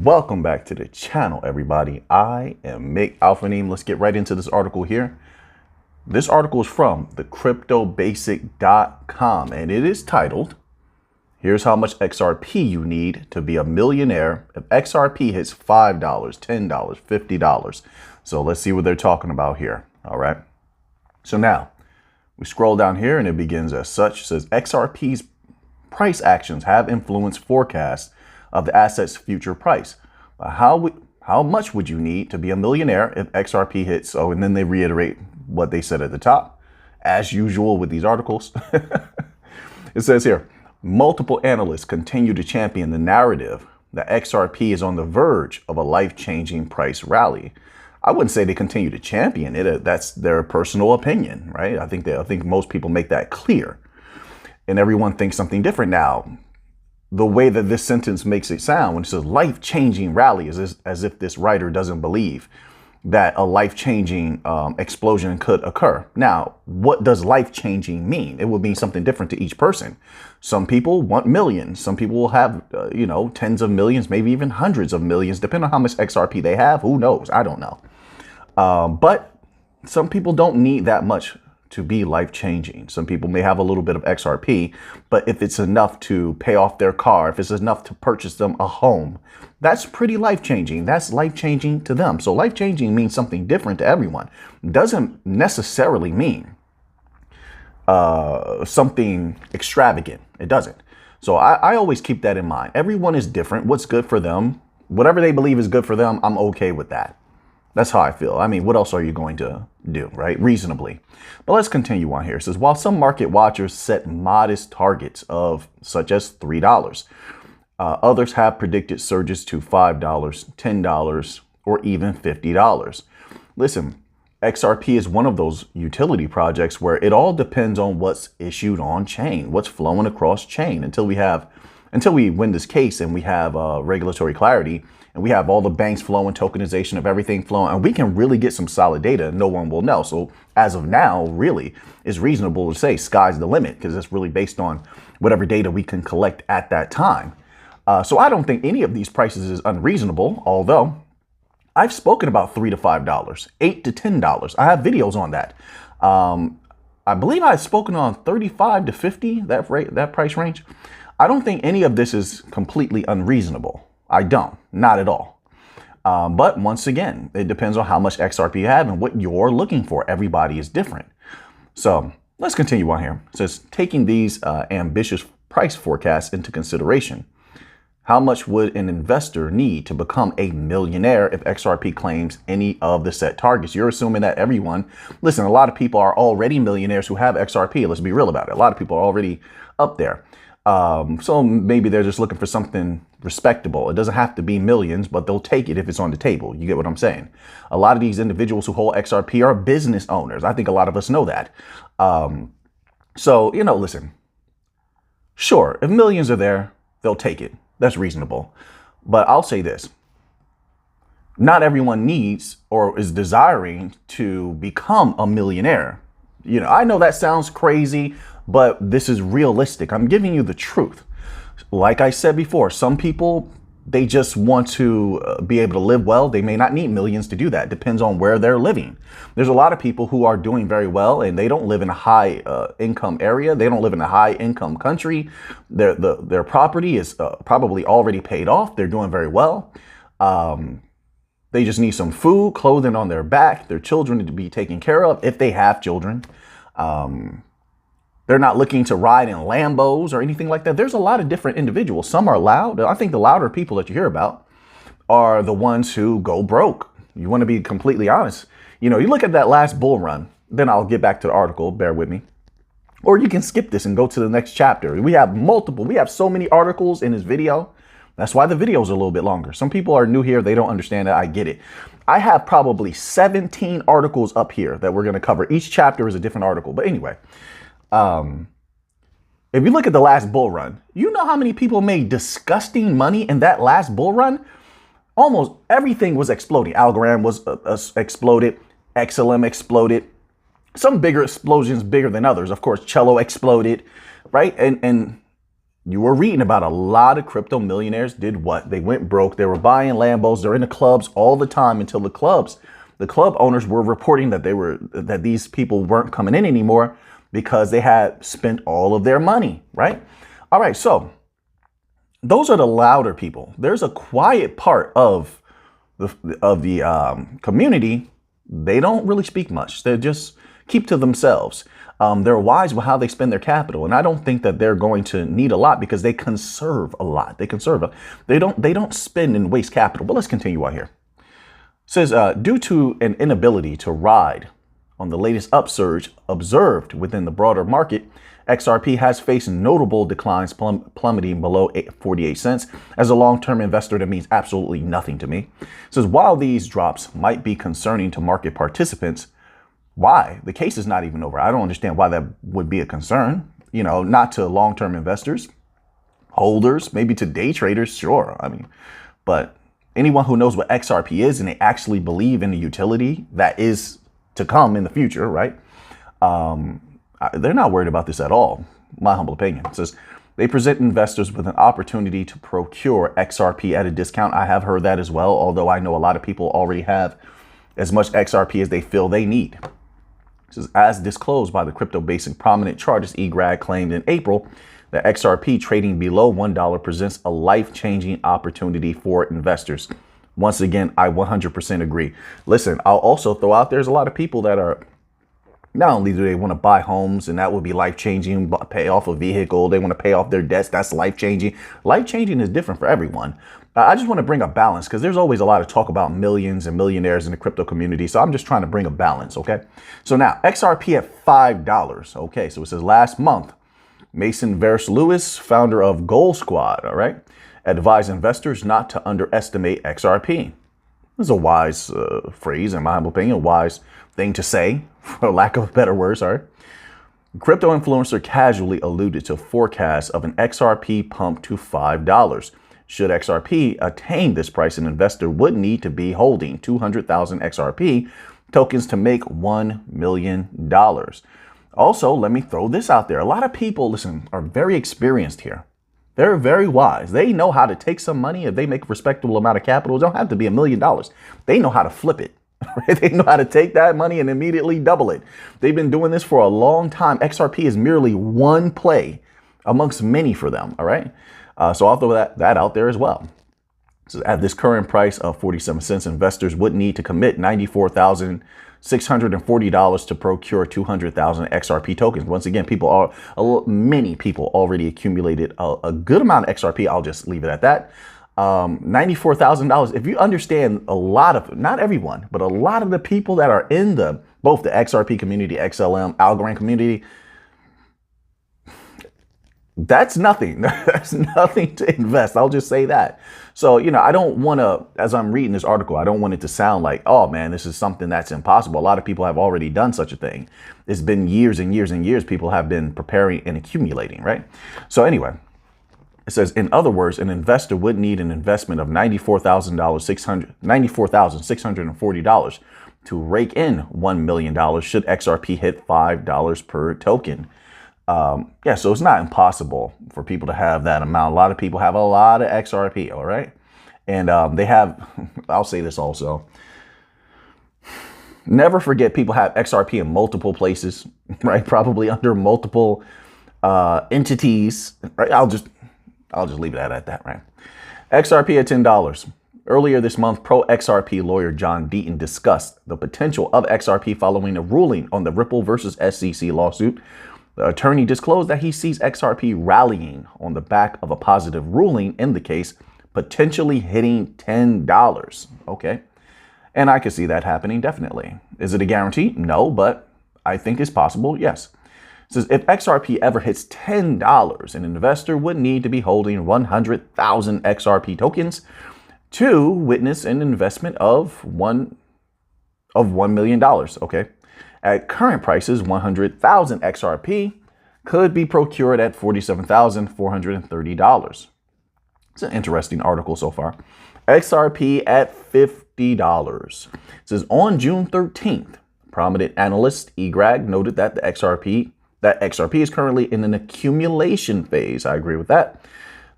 Welcome back to the channel, everybody. I am Mick Alpha Name. Let's get right into this article here. This article is from thecryptobasic.com and it is titled, "Here's how much XRP you need to be a millionaire if XRP hits $5, $10, $50. So let's see what they're talking about here. All right. So now we scroll down here and it begins as such. It says XRP's price actions have influenced forecasts of the asset's future price. How much would you need to be a millionaire if XRP hits? Oh, and then they reiterate what they said at the top, as usual with these articles. It says here, multiple analysts continue to champion the narrative that XRP is on the verge of a life-changing price rally. I wouldn't say they continue to champion it. That's their personal opinion, right? I think most people make that clear, and everyone thinks something different now. The way that this sentence makes it sound when it says life-changing rally is as if this writer doesn't believe that a life-changing explosion could occur. Now, what does life-changing mean? It would mean something different to each person. Some people want millions. Some people will have, tens of millions, maybe even hundreds of millions, depending on how much XRP they have. Who knows? I don't know. But some people don't need that much to be life-changing. Some people may have a little bit of XRP, but if it's enough to pay off their car, if it's enough to purchase them a home, that's pretty life-changing. That's life-changing to them. So life-changing means something different to everyone. It doesn't necessarily mean something extravagant. It doesn't. So I always keep that in mind. Everyone is different. What's good for them, whatever they believe is good for them, I'm okay with that. That's how I feel. I mean, what else are you going to do, right? Reasonably. But let's continue on here. It says, while some market watchers set modest targets of such as $3, others have predicted surges to $5, $10, or even $50. Listen, XRP is one of those utility projects where it all depends on what's issued on chain, what's flowing across chain until we win this case and we have regulatory clarity. And we have all the banks flowing, tokenization of everything flowing, and we can really get some solid data. No one will know. So as of now, really, it's reasonable to say sky's the limit because it's really based on whatever data we can collect at that time. So I don't think any of these prices is unreasonable, although I've spoken about $3 to $5, $8 to $10. I have videos on that. I believe I've spoken on 35 to 50, that price range. I don't think any of this is completely unreasonable. I don't, not at all. But once again, it depends on how much XRP you have and what you're looking for. Everybody is different. So let's continue on here. It says, taking these ambitious price forecasts into consideration, how much would an investor need to become a millionaire if XRP claims any of the set targets? You're assuming that everyone, listen, a lot of people are already millionaires who have XRP. Let's be real about it. A lot of people are already up there. So maybe they're just looking for something respectable. It doesn't have to be millions, but they'll take it if it's on the table. You get what I'm saying? A lot of these individuals who hold XRP are business owners. I think a lot of us know that. So, listen, sure, if millions are there, they'll take it. That's reasonable. But I'll say this. Not everyone needs or is desiring to become a millionaire. I know that sounds crazy, but this is realistic. I'm giving you the truth. Like I said before, some people, they just want to be able to live well. They may not need millions to do that. Depends on where they're living. There's a lot of people who are doing very well and they don't live in a high income area. They don't live in a high income country. Their property is probably already paid off. They're doing very well. They just need some food, clothing on their back, their children to be taken care of if they have children. They're not looking to ride in Lambos or anything like that. There's a lot of different individuals. Some are loud. I think the louder people that you hear about are the ones who go broke. You want to be completely honest. You look at that last bull run, then I'll get back to the article. Bear with me. Or you can skip this and go to the next chapter. We have so many articles in this video. That's why the videos are a little bit longer. Some people are new here. They don't understand that. I get it. I have probably 17 articles up here that we're going to cover. Each chapter is a different article. But anyway, if you look at the last bull run, you know how many people made disgusting money in that last bull run? Almost everything was exploding. Algorand was exploded. XLM exploded. Some bigger explosions, bigger than others. Of course, Cello exploded, right? And You were reading about a lot of crypto millionaires did what? They went broke. They were buying Lambos. They're in the clubs all the time until the club owners were reporting that these people weren't coming in anymore because they had spent all of their money, right? All right, so those are the louder people. There's a quiet part of the community. They don't really speak much. They just keep to themselves. They're wise with how they spend their capital, and I don't think that they're going to need a lot because they conserve a lot. They conserve. They don't spend and waste capital. But let's continue on here. It says, due to an inability to ride on the latest upsurge observed within the broader market, XRP has faced notable declines, plummeting below 48 cents. As a long-term investor, that means absolutely nothing to me. It says, while these drops might be concerning to market participants, why? The case is not even over. I don't understand why that would be a concern. Not to long-term investors, holders, maybe to day traders, sure. But anyone who knows what XRP is and they actually believe in the utility that is to come in the future, right? They're not worried about this at all. My humble opinion. It says, they present investors with an opportunity to procure XRP at a discount. I have heard that as well, although I know a lot of people already have as much XRP as they feel they need. It says, as disclosed by the crypto basic prominent chartist eGrad claimed in April, that XRP trading below $1 presents a life-changing opportunity for investors. Once again, I 100% agree. Listen, I'll also throw out there's a lot of people that are, not only do they want to buy homes, and that would be life-changing, pay off a vehicle, they want to pay off their debts, that's life-changing. Life-changing is different for everyone. I just want to bring a balance because there's always a lot of talk about millions and millionaires in the crypto community. So I'm just trying to bring a balance, okay? So now, XRP at $5, okay? So it says last month, Mason Vers-Lewis, founder of Gold Squad, all right, advised investors not to underestimate XRP. This is a wise phrase, in my humble opinion, a wise thing to say, for lack of a better word, sorry. Crypto influencer casually alluded to forecasts of an XRP pump to $5. Should XRP attain this price, an investor would need to be holding 200,000 XRP tokens to make $1 million. Also, let me throw this out there. A lot of people, listen, are very experienced here. They're very wise. They know how to take some money. If they make a respectable amount of capital, it don't have to be $1 million. They know how to flip it. Right? They know how to take that money and immediately double it. They've been doing this for a long time. XRP is merely one play amongst many for them. All right. So I'll throw that out there as well. So at this current price of 47 cents, investors would need to commit $94,640 to procure 200,000 XRP tokens. Once again, many people already accumulated a good amount of XRP. I'll just leave it at that. $94,000. If you understand not everyone, but a lot of the people that are in both the XRP community, XLM, Algorand community, that's nothing. That's nothing to invest. I'll just say that. So, I don't want to, as I'm reading this article, I don't want it to sound like, oh man, this is something that's impossible. A lot of people have already done such a thing. It's been years and years and years. People have been preparing and accumulating, right? So anyway, it says, in other words, an investor would need an investment of $94,640 to rake in $1 million should XRP hit $5 per token. So it's not impossible for people to have that amount. A lot of people have a lot of XRP, all right? And they have, I'll say this also, never forget people have XRP in multiple places, right? Probably under multiple entities, right? I'll just leave it at that, right? XRP at $10. Earlier this month, pro-XRP lawyer John Deaton discussed the potential of XRP following a ruling on the Ripple versus SEC lawsuit. The attorney disclosed that he sees XRP rallying on the back of a positive ruling in the case, potentially hitting $10. Okay. And I could see that happening, definitely. Is it a guarantee? No, but I think it's possible, yes. It says, if XRP ever hits $10, an investor would need to be holding 100,000 XRP tokens to witness an investment of $1 million, okay? At current prices, 100,000 XRP could be procured at $47,430. It's an interesting article so far. XRP at $50. It says, on June 13th, prominent analyst eGrad noted that the that XRP is currently in an accumulation phase. I agree with that.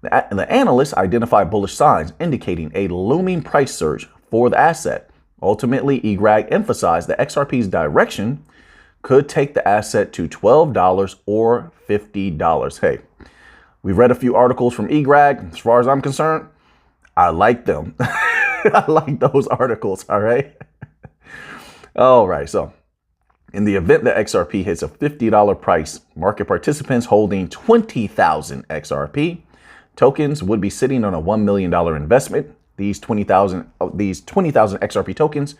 The analysts identify bullish signs indicating a looming price surge for the asset. Ultimately, eGrag emphasized that XRP's direction could take the asset to $12 or $50. Hey, we've read a few articles from eGrag. As far as I'm concerned, I like them. I like those articles, all right? All right, so in the event that XRP hits a $50 price, market participants holding 20,000 XRP tokens would be sitting on a $1 million investment. These 20,000 XRP tokens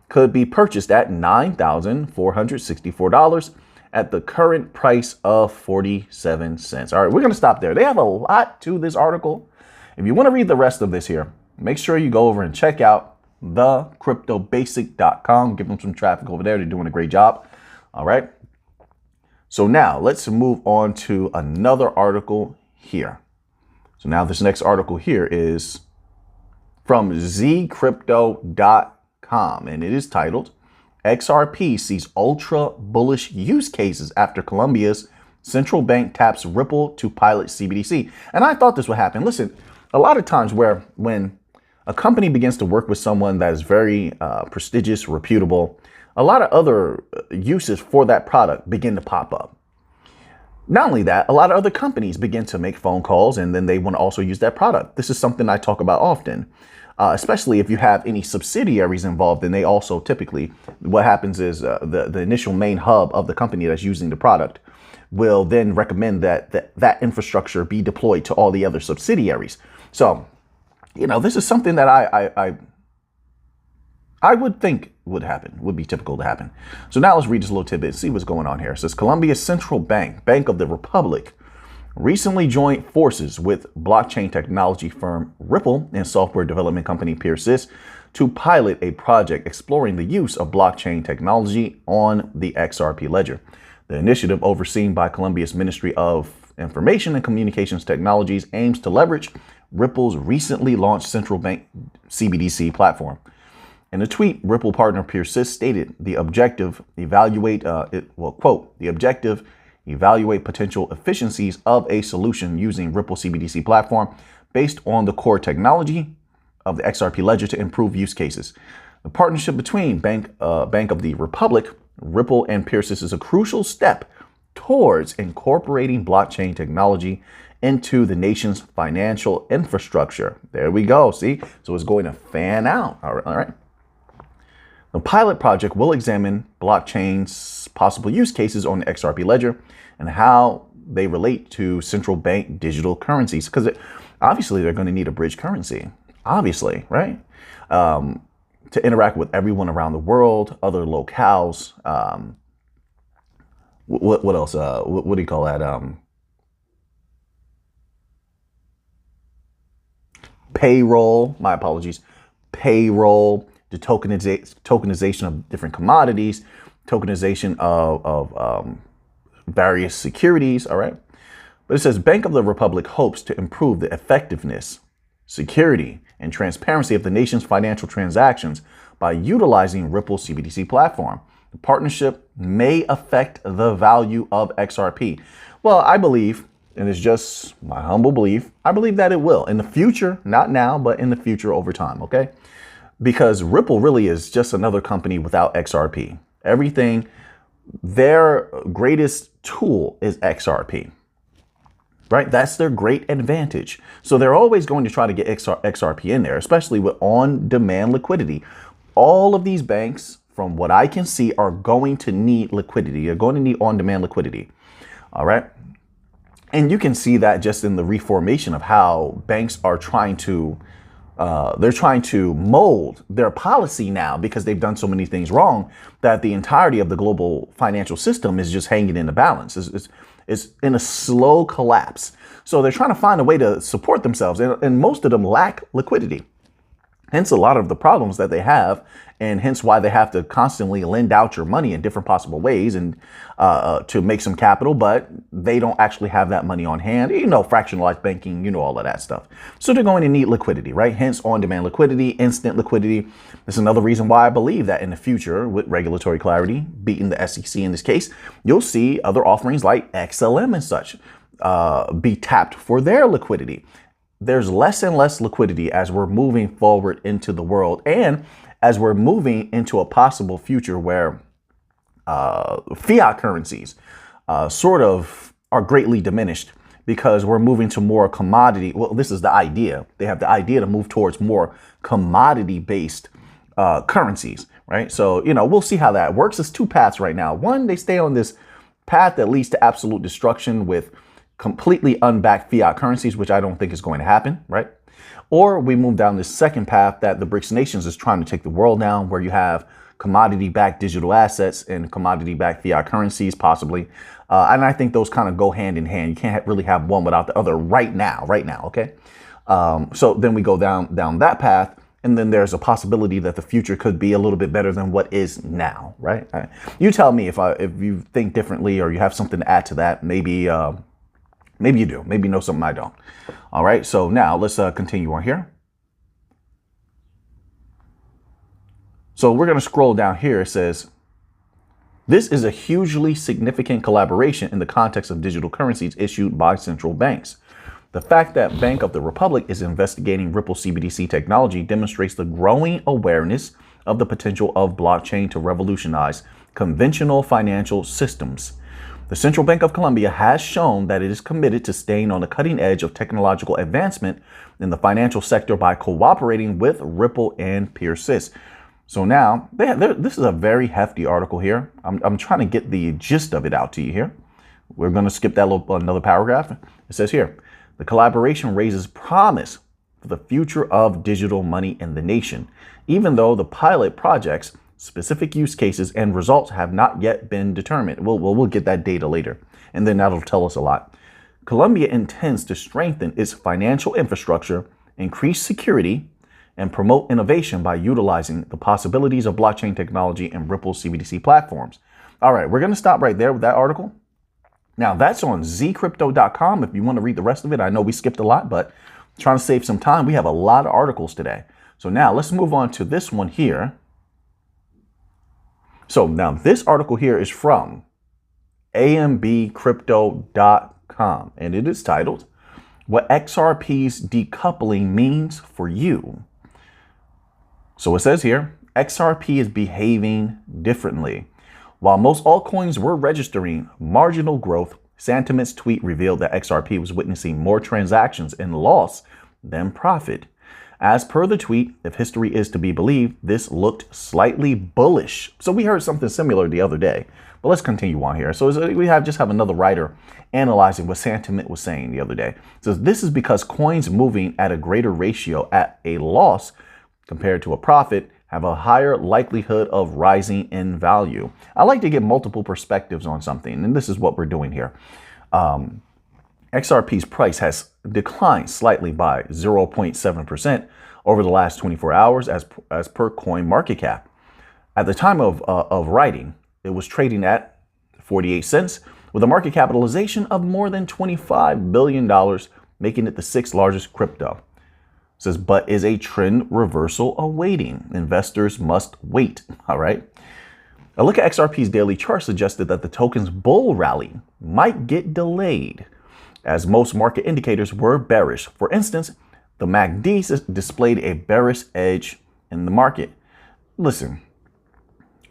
could be purchased at $9,464 at the current price of 47 cents. All right, we're going to stop there. They have a lot to this article. If you want to read the rest of this here, make sure you go over and check out thecryptobasic.com. Give them some traffic over there. They're doing a great job. All right. So now let's move on to another article here. So now this next article here is from zcrypto.com, and it is titled XRP sees ultra bullish use cases after Colombia's central bank taps Ripple to pilot CBDC. And I thought this would happen. Listen, a lot of times when a company begins to work with someone that is very prestigious, reputable, a lot of other uses for that product begin to pop up. Not only that, a lot of other companies begin to make phone calls and then they want to also use that product. This is something I talk about often, especially if you have any subsidiaries involved. And they also typically, what happens is the initial main hub of the company that's using the product will then recommend that infrastructure be deployed to all the other subsidiaries. So, you know, this is something that I would think would be typical to happen. So now let's read this little tidbit and see what's going on here. It says Colombia's central bank, Bank of the Republic, recently joined forces with blockchain technology firm Ripple and software development company Persys to pilot a project exploring the use of blockchain technology on the XRP ledger. The initiative, overseen by Colombia's Ministry of Information and Communications Technologies, aims to leverage Ripple's recently launched central bank CBDC platform. In a tweet, Ripple partner Persys stated the objective evaluate potential efficiencies of a solution using Ripple CBDC platform based on the core technology of the XRP ledger to improve use cases. The partnership between Bank of the Republic, Ripple, and Persys is a crucial step towards incorporating blockchain technology into the nation's financial infrastructure. There we go. See, so it's going to fan out. All right. The pilot project will examine blockchain's possible use cases on the XRP ledger and how they relate to central bank digital currencies, because obviously they're going to need a bridge currency, obviously, right? To interact with everyone around the world, other locales. What else? What do you call that? Payroll. My apologies. Payroll. The tokenization of different commodities, tokenization of various securities, all right? But it says Bank of the Republic hopes to improve the effectiveness, security, and transparency of the nation's financial transactions by utilizing Ripple's CBDC platform. The partnership may affect the value of XRP. Well, I believe, and it's just my humble belief, I believe that it will in the future, not now, but in the future over time, okay? Because Ripple really is just another company without XRP. Everything, their greatest tool is XRP, right? That's their great advantage. So they're always going to try to get XRP in there, especially with on-demand liquidity. All of these banks, from what I can see, are going to need liquidity. They're going to need on-demand liquidity, all right? And you can see that just in the reformation of how banks are trying to they're trying to mold their policy now because they've done so many things wrong that the entirety of the global financial system is just hanging in the balance. It's in a slow collapse. So they're trying to find a way to support themselves. And most of them lack liquidity. Hence a lot of the problems that they have, and hence why they have to constantly lend out your money in different possible ways and to make some capital, but they don't actually have that money on hand. You know, fractionalized banking, you know, all of that stuff. So they're going to need liquidity, right? Hence on-demand liquidity, instant liquidity. This is another reason why I believe that in the future, with regulatory clarity, beating the SEC in this case, you'll see other offerings like XLM and such be tapped for their liquidity. There's less and less liquidity as we're moving forward into the world, and as we're moving into a possible future where fiat currencies sort of are greatly diminished because we're moving to more commodity. Well, this is the idea. They have the idea to move towards more commodity-based currencies, right? So, you know, we'll see how that works. There's two paths right now. One, they stay on this path that leads to absolute destruction with completely unbacked fiat currencies, which I don't think is going to happen, right? Or we move down this second path that the BRICS nations is trying to take the world down, where you have commodity-backed digital assets and commodity-backed fiat currencies, possibly. And I think those kind of go hand in hand. You can't really have one without the other right now, okay? So then we go down that path, and then there's a possibility that the future could be a little bit better than what is now, right? You tell me if you think differently or you have something to add to that. Maybe you do. Maybe you know something I don't. All right. So now let's continue on here. So we're going to scroll down here. It says, this is a hugely significant collaboration in the context of digital currencies issued by central banks. The fact that Bank of the Republic is investigating Ripple CBDC technology demonstrates the growing awareness of the potential of blockchain to revolutionize conventional financial systems. The Central Bank of Colombia has shown that it is committed to staying on the cutting edge of technological advancement in the financial sector by cooperating with Ripple and Persist. So now, this is a very hefty article here. I'm trying to get the gist of it out to you here. We're going to skip that another paragraph. It says here, the collaboration raises promise for the future of digital money in the nation, even though the pilot projects, specific use cases, and results have not yet been determined. We'll get that data later, and then that'll tell us a lot. Colombia intends to strengthen its financial infrastructure, increase security, and promote innovation by utilizing the possibilities of blockchain technology and Ripple CBDC platforms. All right, we're going to stop right there with that article. Now, that's on zcrypto.com if you want to read the rest of it. I know we skipped a lot, but trying to save some time. We have a lot of articles today. So now let's move on to this one here. So now this article here is from ambcrypto.com, and it is titled, What XRP's Decoupling Means for You. So it says here, XRP is behaving differently. While most altcoins were registering marginal growth, Santiment's tweet revealed that XRP was witnessing more transactions in loss than profit. As per the tweet, if history is to be believed, this looked slightly bullish. So we heard something similar the other day, but let's continue on here. So we have another writer analyzing what Santiment was saying the other day. It says this is because coins moving at a greater ratio at a loss compared to a profit have a higher likelihood of rising in value. I like to get multiple perspectives on something, and this is what we're doing here. XRP's price has declined slightly by 0.7% over the last 24 hours as per coin market cap. At the time of writing, it was trading at 48 cents with a market capitalization of more than $25 billion, making it the sixth largest crypto. It says, but is a trend reversal awaiting? Investors must wait. All right. A look at XRP's daily chart suggested that the token's bull rally might get delayed, as most market indicators were bearish. For instance, the MACD displayed a bearish edge in the market. Listen,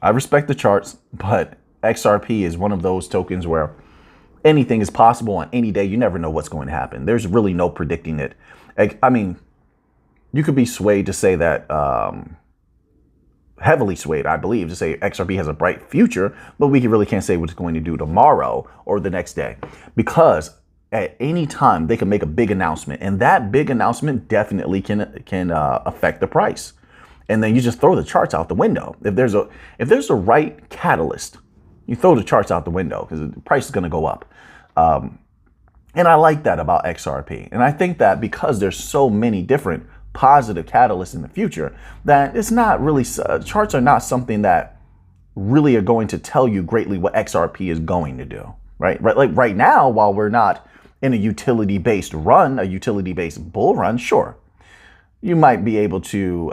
I respect the charts, but XRP is one of those tokens where anything is possible on any day. You never know what's going to happen. There's really no predicting it. I mean, you could be swayed to say that, heavily swayed, I believe, to say XRP has a bright future, but we really can't say what it's going to do tomorrow or the next day, because at any time they can make a big announcement, and that big announcement definitely can affect the price. And then you just throw the charts out the window. If there's a right catalyst, you throw the charts out the window because the price is going to go up. And I like that about XRP. And I think that because there's so many different positive catalyst in the future, that it's not really, charts are not something that really are going to tell you greatly what XRP is going to do, right? Like right now, while we're not in a utility-based run, a utility-based bull run, sure, you might be able to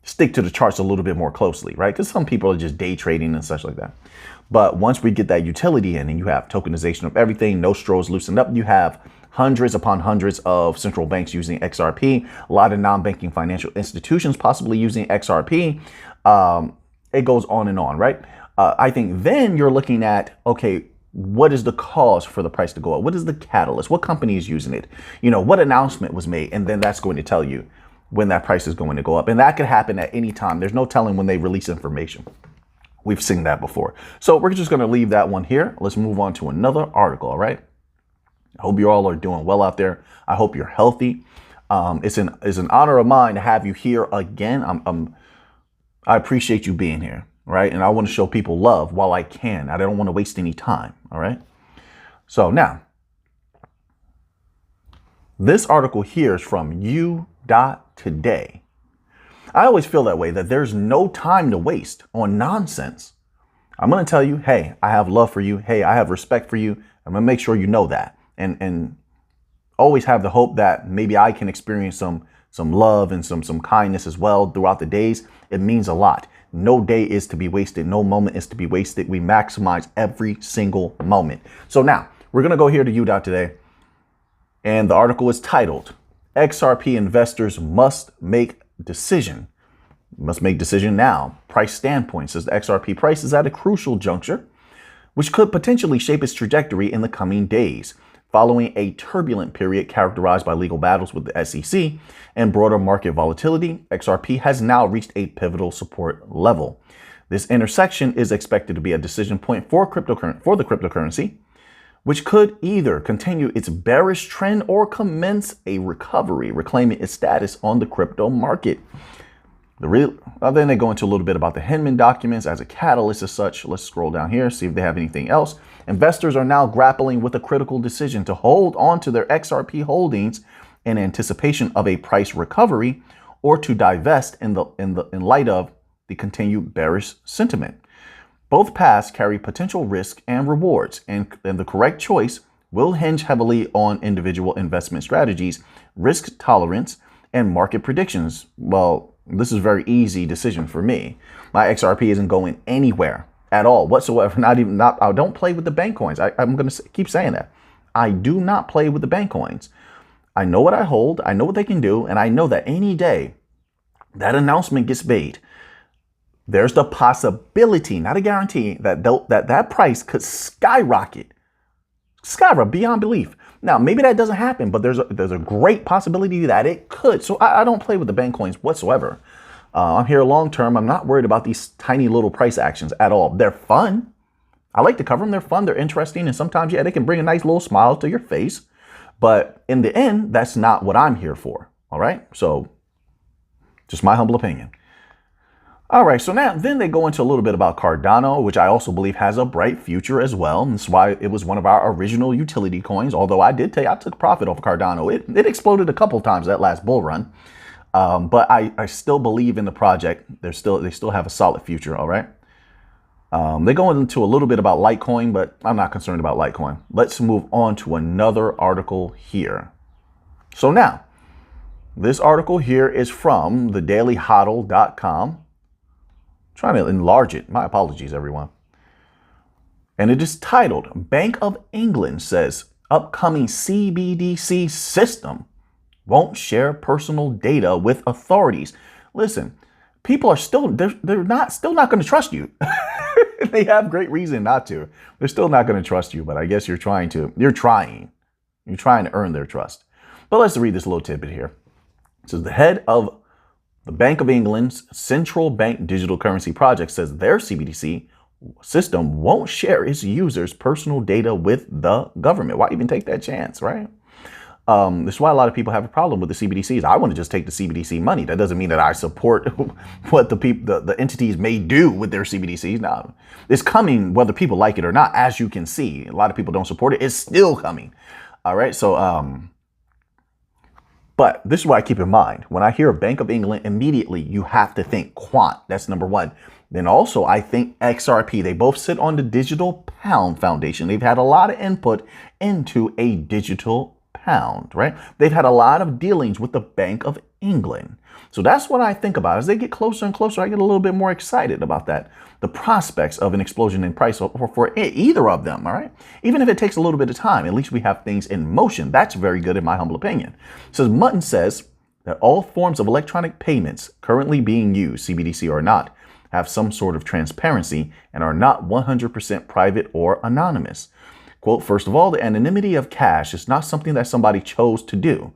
stick to the charts a little bit more closely, right? Because some people are just day trading and such like that. But once we get that utility in and you have tokenization of everything, nostros loosened up, you have hundreds upon hundreds of central banks using XRP, a lot of non-banking financial institutions possibly using XRP. It goes on and on, right? I think then you're looking at, okay, what is the cause for the price to go up? What is the catalyst? What company is using it? You know, what announcement was made? And then that's going to tell you when that price is going to go up. And that could happen at any time. There's no telling when they release information. We've seen that before. So we're just going to leave that one here. Let's move on to another article, all right? I hope you all are doing well out there. I hope you're healthy. It's an honor of mine to have you here again. I appreciate you being here, right? And I want to show people love while I can. I don't want to waste any time, all right? So now, this article here is from U.Today. I always feel that way, that there's no time to waste on nonsense. I'm going to tell you, hey, I have love for you. Hey, I have respect for you. I'm going to make sure you know that. And always have the hope that maybe I can experience some love and some kindness as well throughout the days. It means a lot. No day is to be wasted. No moment is to be wasted. We maximize every single moment. So now we're going to go here to U.Today. And the article is titled, XRP investors must make decision now. Price standpoint says the XRP price is at a crucial juncture, which could potentially shape its trajectory in the coming days. Following a turbulent period characterized by legal battles with the SEC and broader market volatility, XRP has now reached a pivotal support level. This intersection is expected to be a decision point for the cryptocurrency, which could either continue its bearish trend or commence a recovery, reclaiming its status on the crypto market. Then they go into a little bit about the Hinman documents as a catalyst as such. Let's scroll down here, see if they have anything else. Investors are now grappling with a critical decision to hold on to their XRP holdings in anticipation of a price recovery or to divest in light of the continued bearish sentiment. Both paths carry potential risk and rewards, and the correct choice will hinge heavily on individual investment strategies, risk tolerance, and market predictions. Well, this is a very easy decision for me. My XRP isn't going anywhere at all whatsoever. I don't play with the bank coins. I'm going to keep saying that. I do not play with the bank coins. I know what I hold. I know what they can do. And I know that any day that announcement gets made, there's the possibility, not a guarantee, that price could skyrocket beyond belief. Now, maybe that doesn't happen, but there's a great possibility that it could. So I don't play with the bank coins whatsoever. I'm here long term. I'm not worried about these tiny little price actions at all. They're fun. I like to cover them. They're fun. They're interesting. And sometimes, yeah, they can bring a nice little smile to your face. But in the end, that's not what I'm here for. All right. So just my humble opinion. All right, so then they go into a little bit about Cardano, which I also believe has a bright future as well. And that's why it was one of our original utility coins. Although I took profit off of Cardano. It exploded a couple times that last bull run. But I still believe in the project. They still have a solid future. All right. They go into a little bit about Litecoin, but I'm not concerned about Litecoin. Let's move on to another article here. So now, this article here is from thedailyhodl.com. Trying to enlarge it. My apologies, everyone. And it is titled, Bank of England says upcoming CBDC system won't share personal data with authorities. Listen, people are still not going to trust you. They have great reason not to. They're still not going to trust you, but I guess you're trying to earn their trust. But let's read this little tidbit here. It says the head of the Bank of England's central bank digital currency project says their CBDC system won't share its users' personal data with the government. Why even take that chance, right? This is why a lot of people have a problem with the CBDCs. I want to just take the CBDC money. That doesn't mean that I support what the entities may do with their CBDCs. No, it's coming whether people like it or not. As you can see, a lot of people don't support it. It's still coming. All right. So, But this is what I keep in mind. When I hear Bank of England, immediately you have to think quant. That's number one. Then also I think XRP. They both sit on the Digital Pound Foundation. They've had a lot of input into a digital pound, right? They've had a lot of dealings with the Bank of England. So that's what I think about. As they get closer and closer, I get a little bit more excited about that. The prospects of an explosion in price for either of them, all right? Even if it takes a little bit of time, at least we have things in motion. That's very good in my humble opinion. So Mutton says that all forms of electronic payments currently being used, CBDC or not, have some sort of transparency and are not 100% private or anonymous. Quote, first of all, the anonymity of cash is not something that somebody chose to do.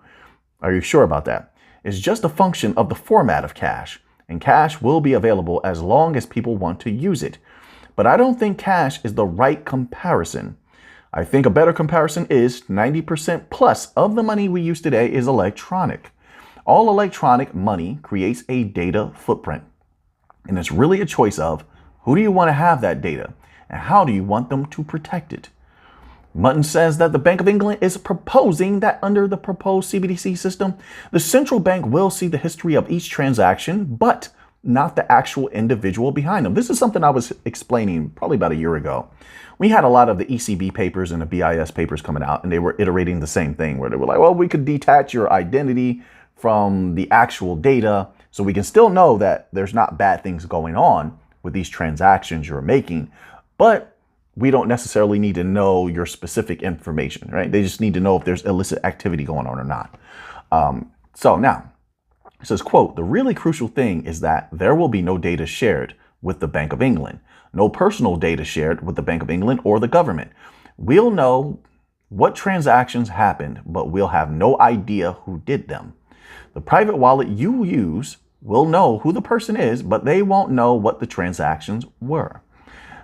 Are you sure about that? It's just a function of the format of cash, and cash will be available as long as people want to use it. But I don't think cash is the right comparison. I think a better comparison is 90% plus of the money we use today is electronic. All electronic money creates a data footprint. And it's really a choice of who do you want to have that data and how do you want them to protect it. Mutton says that the Bank of England is proposing that under the proposed CBDC system, the central bank will see the history of each transaction, but not the actual individual behind them. This is something I was explaining probably about a year ago. We had a lot of the ECB papers and the BIS papers coming out, and they were iterating the same thing where they were like, well, we could detach your identity from the actual data so we can still know that there's not bad things going on with these transactions you're making, but we don't necessarily need to know your specific information, right? They just need to know if there's illicit activity going on or not. So now, it says, quote, the really crucial thing is that there will be no data shared with the Bank of England, no personal data shared with the Bank of England or the government. We'll know what transactions happened, but we'll have no idea who did them. The private wallet you use will know who the person is, but they won't know what the transactions were.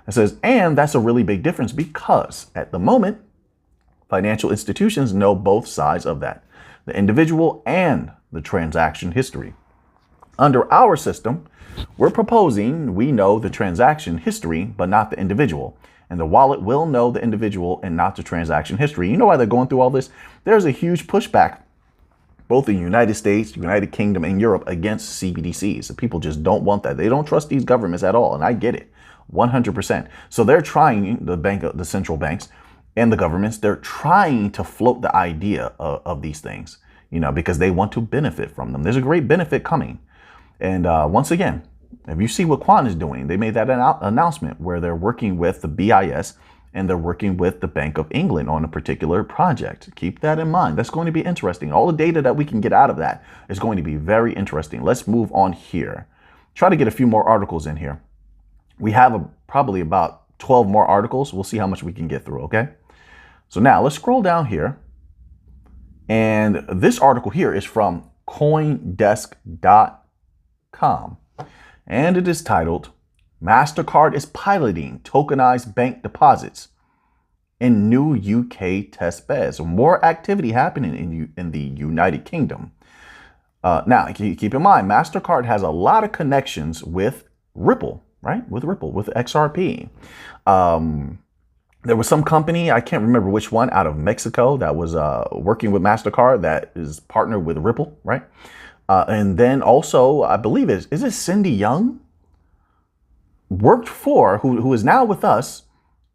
It says, and that's a really big difference because at the moment, financial institutions know both sides of that, the individual and the transaction history. Under our system, we're proposing we know the transaction history, but not the individual. And the wallet will know the individual and not the transaction history. You know why they're going through all this? There's a huge pushback, both in the United States, United Kingdom, and Europe against CBDCs. The people just don't want that. They don't trust these governments at all. And I get it. 100%. So they're trying, the central banks and the governments, they're trying to float the idea of these things, you know, because they want to benefit from them. There's a great benefit coming. And once again, if you see what Quant is doing, they made that announcement where they're working with the BIS and they're working with the Bank of England on a particular project. Keep that in mind. That's going to be interesting. All the data that we can get out of that is going to be very interesting. Let's move on here. Try to get a few more articles in here. We have probably about 12 more articles. We'll see how much we can get through, okay? So now let's scroll down here. And this article here is from coindesk.com. And it is titled, Mastercard is piloting tokenized bank deposits in new UK test beds. More activity happening in the United Kingdom. Now, keep in mind, Mastercard has a lot of connections with Ripple. Right? With Ripple, with XRP. There was some company, I can't remember which one, out of Mexico that was working with MasterCard that is partnered with Ripple, right? And then also, I believe is it Cindy Young? Worked for, who is now with us,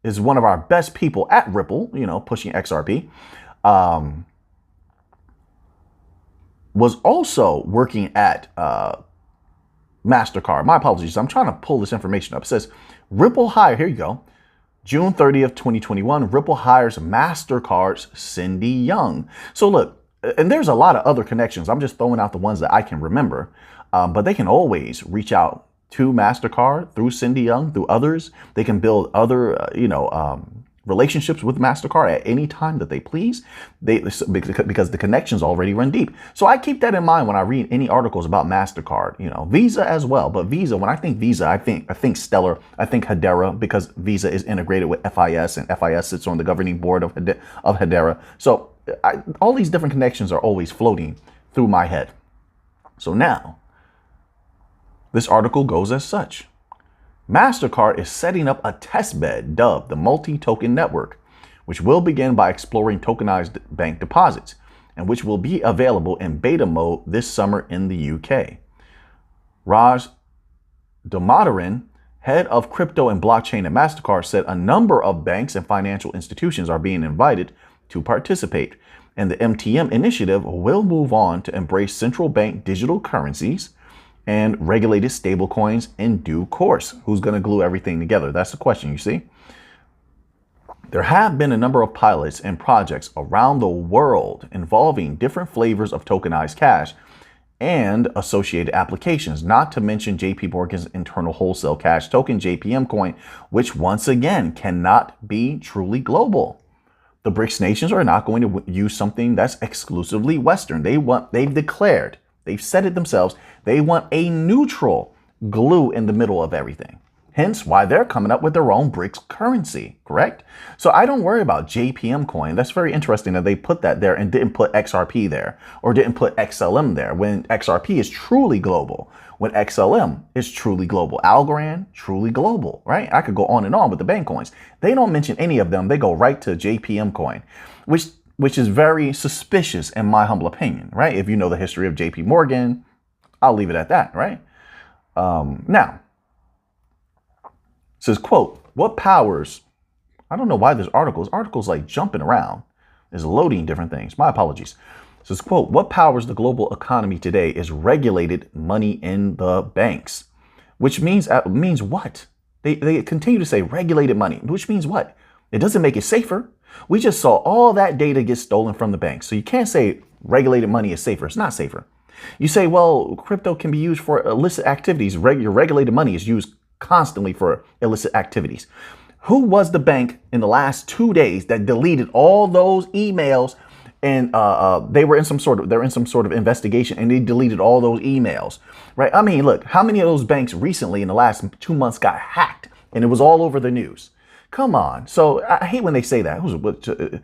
is one of our best people at Ripple, you know, pushing XRP. Was also working at Mastercard. My apologies. I'm trying to pull this information up. It says Ripple hire. Here you go. June 30th, 2021. Ripple hires Mastercard's Cindy Young. So look, and there's a lot of other connections. I'm just throwing out the ones that I can remember. But they can always reach out to Mastercard through Cindy Young, through others. They can build other, relationships with Mastercard at any time that they please, because the connections already run deep. So I keep that in mind when I read any articles about Mastercard, you know, Visa as well. But Visa, when I think Visa, I think Stellar, I think Hedera, because Visa is integrated with FIS and FIS sits on the governing board of Hedera. So all these different connections are always floating through my head. So now this article goes as such. Mastercard is setting up a test bed dubbed the Multi-Token Network, which will begin by exploring tokenized bank deposits. and which will be available in beta mode this summer in the UK. Raj Damodaran, head of crypto and blockchain at Mastercard, said a number of banks and financial institutions are being invited to participate, and the MTM initiative will move on to embrace central bank digital currencies and regulated stablecoins in due course. Who's going to glue everything together? That's the question, you see. There have been a number of pilots and projects around the world involving different flavors of tokenized cash and associated applications, not to mention JP Morgan's internal wholesale cash token, JPM coin, which once again cannot be truly global. The BRICS nations are not going to use something that's exclusively Western. They've declared, they've said it themselves, they want a neutral glue in the middle of everything. Hence why they're coming up with their own BRICS currency, correct? So I don't worry about JPM coin. That's very interesting that they put that there and didn't put XRP there or didn't put XLM there when XRP is truly global, when XLM is truly global. Algorand, truly global, right? I could go on and on with the bank coins. They don't mention any of them. They go right to JPM coin, which is very suspicious in my humble opinion, right? If you know the history of JP Morgan, I'll leave it at that, right? Now, says, quote, what powers, I don't know why there's articles like jumping around, is loading different things. My apologies. Says, quote, what powers the global economy today is regulated money in the banks, which means what? They continue to say regulated money, which means what? It doesn't make it safer. We just saw all that data get stolen from the banks. So you can't say regulated money is safer. It's not safer. You say, well, crypto can be used for illicit activities. Your regulated money is used constantly for illicit activities. Who was the bank in the last 2 days that deleted all those emails and they're in some sort of investigation and they deleted all those emails, right? I mean, look, how many of those banks recently in the last 2 months got hacked and it was all over the news? Come on. So I hate when they say that.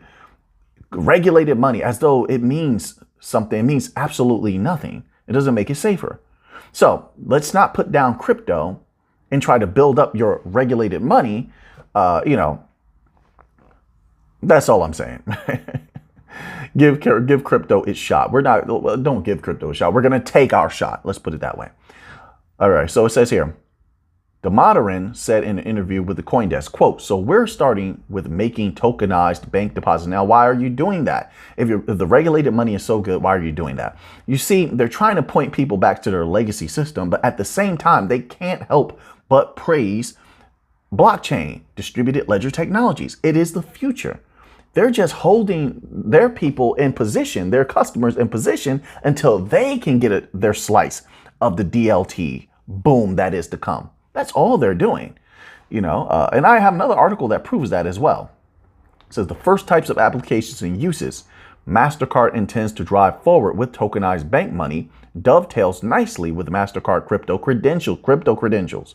Regulated money, as though it means something. It means absolutely nothing. It doesn't make it safer. So let's not put down crypto and try to build up your regulated money. That's all I'm saying. Give crypto its shot. Don't give crypto a shot. We're going to take our shot. Let's put it that way. All right. So it says here, Damodaran said in an interview with the CoinDesk, quote, so we're starting with making tokenized bank deposits. Now, why are you doing that? If the regulated money is so good, why are you doing that? You see, they're trying to point people back to their legacy system, but at the same time, they can't help but praise blockchain, distributed ledger technologies. It is the future. They're just holding their people in position, their customers in position until they can get their slice of the DLT boom that is to come. That's all they're doing, and I have another article that proves that as well. It says the first types of applications and uses Mastercard intends to drive forward with tokenized bank money dovetails nicely with Mastercard crypto credentials.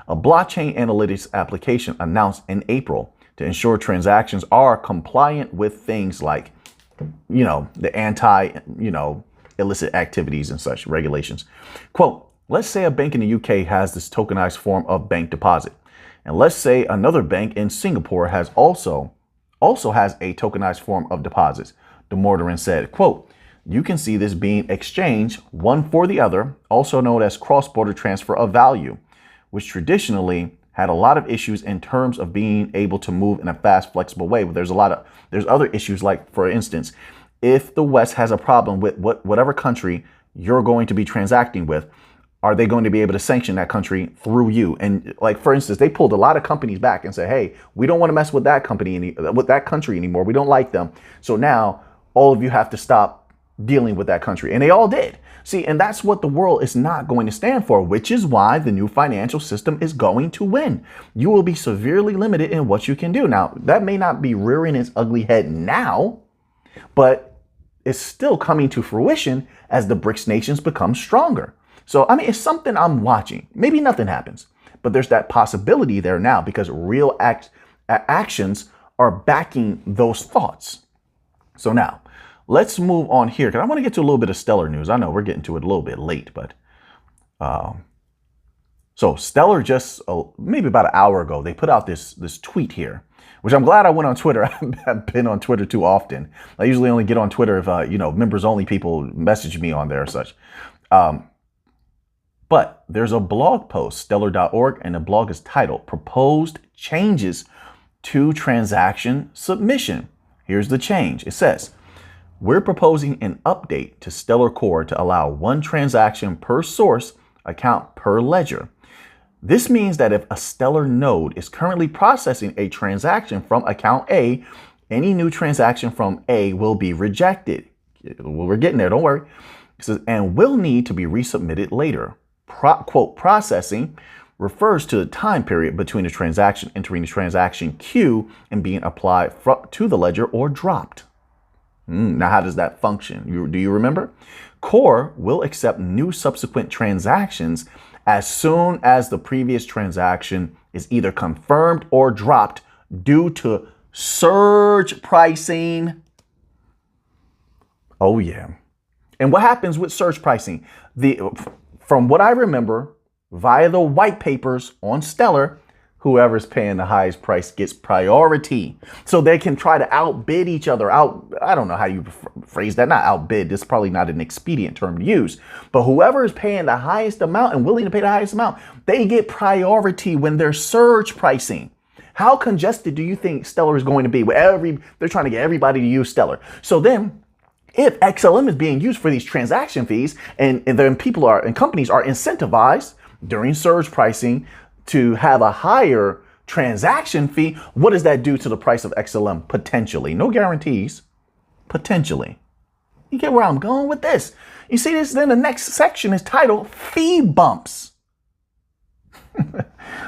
A blockchain analytics application announced in April to ensure transactions are compliant with things like, the illicit activities and such regulations. Quote, let's say a bank in the UK has this tokenized form of bank deposit. And let's say another bank in Singapore has also has a tokenized form of deposits. Damodaran said, quote, you can see this being exchanged one for the other, also known as cross-border transfer of value, which traditionally had a lot of issues in terms of being able to move in a fast, flexible way. But there's other issues, like, for instance, if the West has a problem with whatever country you're going to be transacting with, are they going to be able to sanction that country through you? And like, for instance, they pulled a lot of companies back and said, hey, we don't want to mess with that with that country anymore. We don't like them. So now all of you have to stop dealing with that country. And they all did. See, and that's what the world is not going to stand for, which is why the new financial system is going to win. You will be severely limited in what you can do. Now, that may not be rearing its ugly head now, but it's still coming to fruition as the BRICS nations become stronger. So, I mean, it's something I'm watching. Maybe nothing happens, but there's that possibility there now because real actions are backing those thoughts. So now, let's move on here because I want to get to a little bit of Stellar news. I know we're getting to it a little bit late, but so Stellar just maybe about an hour ago, they put out this tweet here. which I'm glad I went on Twitter. I've been on Twitter too often. I usually only get on Twitter if, members only people message me on there or such. But there's a blog post, stellar.org, and the blog is titled Proposed Changes to Transaction Submission. Here's the change. It says, we're proposing an update to Stellar Core to allow one transaction per source account per ledger. This means that if a Stellar node is currently processing a transaction from account A, any new transaction from A will be rejected. Well, we're getting there, don't worry. It says, and will need to be resubmitted later. Quote, processing refers to the time period between the transaction entering the transaction queue and being applied to the ledger or dropped. Now, how does that function? Do you remember? Core will accept new subsequent transactions as soon as the previous transaction is either confirmed or dropped due to surge pricing. Oh, yeah. And what happens with surge pricing? From what I remember, via the white papers on Stellar, whoever's paying the highest price gets priority. So they can try to outbid each other out. I don't know how you phrase that. Not outbid. This is probably not an expedient term to use. But whoever is paying the highest amount and willing to pay the highest amount, they get priority when they're surge pricing. How congested do you think Stellar is going to be? They're trying to get everybody to use Stellar. So then, if XLM is being used for these transaction fees, and then people and companies are incentivized during surge pricing to have a higher transaction fee, what does that do to the price of XLM? Potentially. No guarantees. Potentially. You get where I'm going with this? You see this? Then the next section is titled Fee Bumps.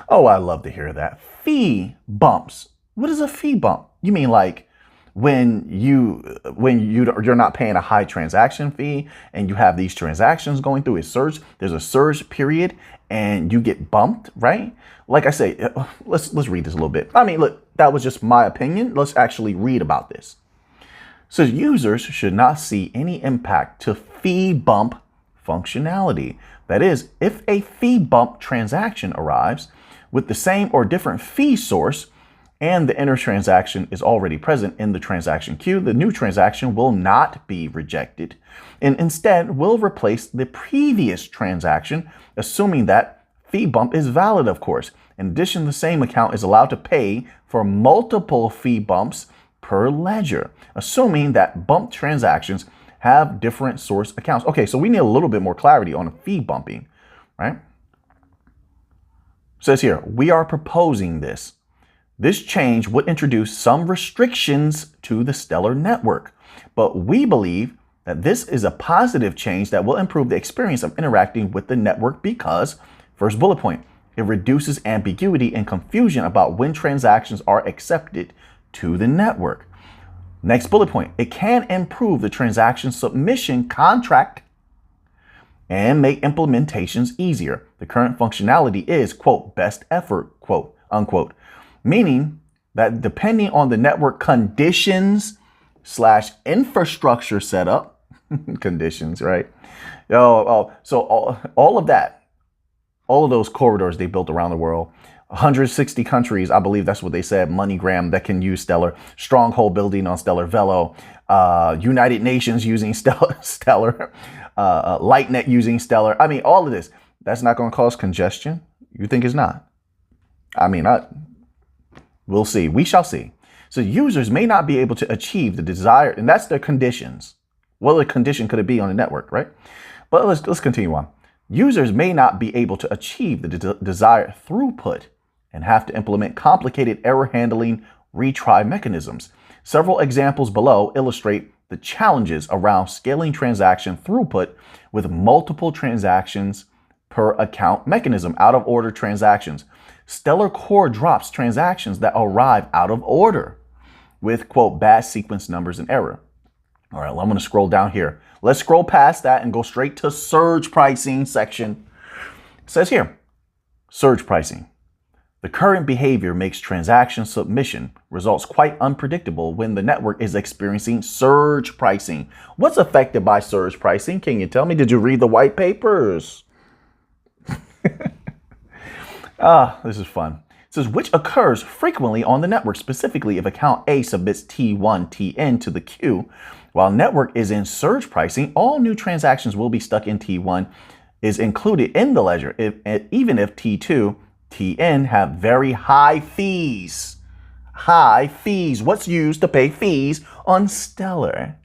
Oh, I love to hear that. Fee bumps. What is a fee bump? You mean like when you're not paying a high transaction fee and you have these transactions going through a surge, there's a surge period and you get bumped, right? Like I say, let's read this a little bit. I mean, look, that was just my opinion. Let's actually read about this. It says users should not see any impact to fee bump functionality. That is, if a fee bump transaction arrives with the same or different fee source, and the inner transaction is already present in the transaction queue, the new transaction will not be rejected and instead will replace the previous transaction, assuming that fee bump is valid, of course. In addition, the same account is allowed to pay for multiple fee bumps per ledger, assuming that bump transactions have different source accounts. Okay, so we need a little bit more clarity on fee bumping, right? It says here, we are proposing this. This change would introduce some restrictions to the Stellar network, but we believe that this is a positive change that will improve the experience of interacting with the network because, first bullet point, it reduces ambiguity and confusion about when transactions are accepted to the network. Next bullet point, it can improve the transaction submission contract and make implementations easier. The current functionality is, quote, best effort, quote, unquote. Meaning that depending on the network conditions / infrastructure setup, conditions, right? So all of that, all of those corridors they built around the world, 160 countries, I believe that's what they said, MoneyGram that can use Stellar, Stronghold building on Stellar Velo, United Nations using Stellar, Lightnet using Stellar. I mean, all of this, that's not going to cause congestion. You think it's not? I mean, we'll see. We shall see. So users may not be able to achieve the desired, and that's the conditions. What other condition could it be on the network, right? But let's continue on. Users may not be able to achieve the desired throughput and have to implement complicated error handling retry mechanisms. Several examples below illustrate the challenges around scaling transaction throughput with multiple transactions per account mechanism, out of order transactions. Stellar Core drops transactions that arrive out of order with, quote, bad sequence numbers and error. All right, well, I'm going to scroll down here. Let's scroll past that and go straight to surge pricing section. It says here, surge pricing. The current behavior makes transaction submission results quite unpredictable when the network is experiencing surge pricing. What's affected by surge pricing? Can you tell me? Did you read the white papers? This is fun. It says, which occurs frequently on the network, specifically if account A submits T1, Tn to the queue. While network is in surge pricing, all new transactions will be stuck in T1 is included in the ledger, even if T2, Tn have very high fees. High fees. What's used to pay fees on Stellar?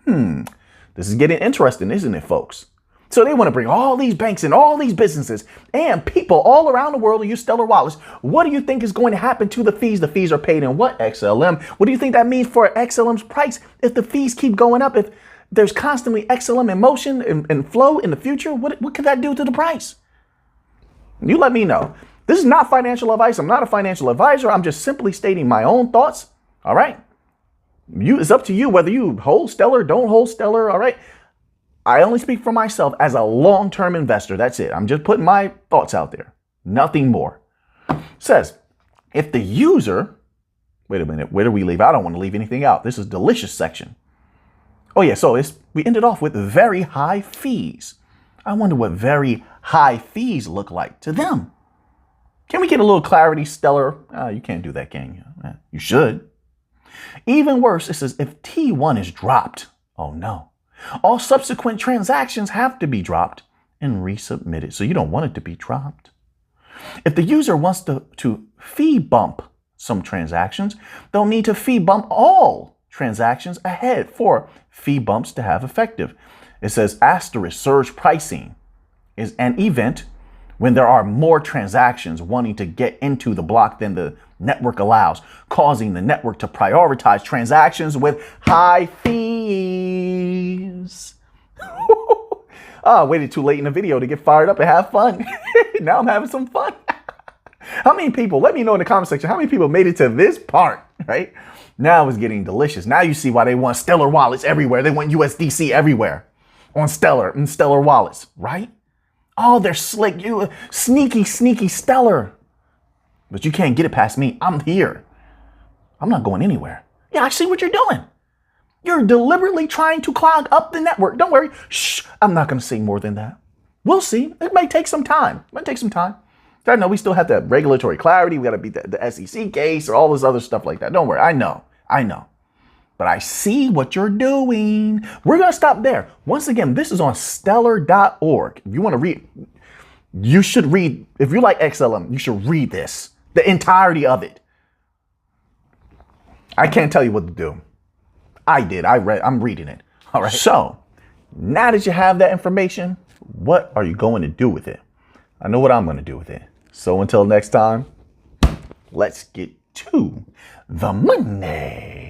This is getting interesting, isn't it, folks? So they want to bring all these banks and all these businesses and people all around the world to use Stellar wallets. What do you think is going to happen to the fees? The fees are paid in what? XLM. What do you think that means for XLM's price if the fees keep going up? If there's constantly XLM in motion and flow in the future, what could that do to the price? You let me know. This is not financial advice. I'm not a financial advisor. I'm just simply stating my own thoughts. All right. It's up to you whether you hold Stellar, don't hold Stellar. All right. I only speak for myself as a long-term investor. That's it. I'm just putting my thoughts out there. Nothing more. It says, if the user, wait a minute, where do we leave? I don't want to leave anything out. This is delicious section. Oh yeah, so we ended off with very high fees. I wonder what very high fees look like to them. Can we get a little clarity, Stellar? You can't do that, can you? You should. Even worse, it says if T1 is dropped, oh no. All subsequent transactions have to be dropped and resubmitted. So you don't want it to be dropped. If the user wants to fee bump some transactions, they'll need to fee bump all transactions ahead for fee bumps to have effective. It says asterisk surge pricing is an event when there are more transactions wanting to get into the block than the network allows, causing the network to prioritize transactions with high fees. I waited too late in the video to get fired up and have fun. Now I'm having some fun. How many people, let me know in the comment section, how many people made it to this part, right? Now it's getting delicious. Now you see why they want Stellar wallets everywhere. They want USDC everywhere on Stellar and Stellar wallets, right? Oh, they're slick. You sneaky Stellar. But you can't get it past me. I'm here. I'm not going anywhere. Yeah, I see what you're doing. You're deliberately trying to clog up the network. Don't worry. Shh. I'm not going to say more than that. We'll see. It might take some time. I know we still have that regulatory clarity. We got to beat the SEC case or all this other stuff like that. Don't worry. I know. But I see what you're doing. We're going to stop there. Once again, this is on stellar.org. If you want to read, you should read. If you like XLM, you should read this, the entirety of it. I can't tell you what to do. I did. I'm reading it. All right. So now that you have that information, what are you going to do with it? I know what I'm going to do with it. So until next time, let's get to the money.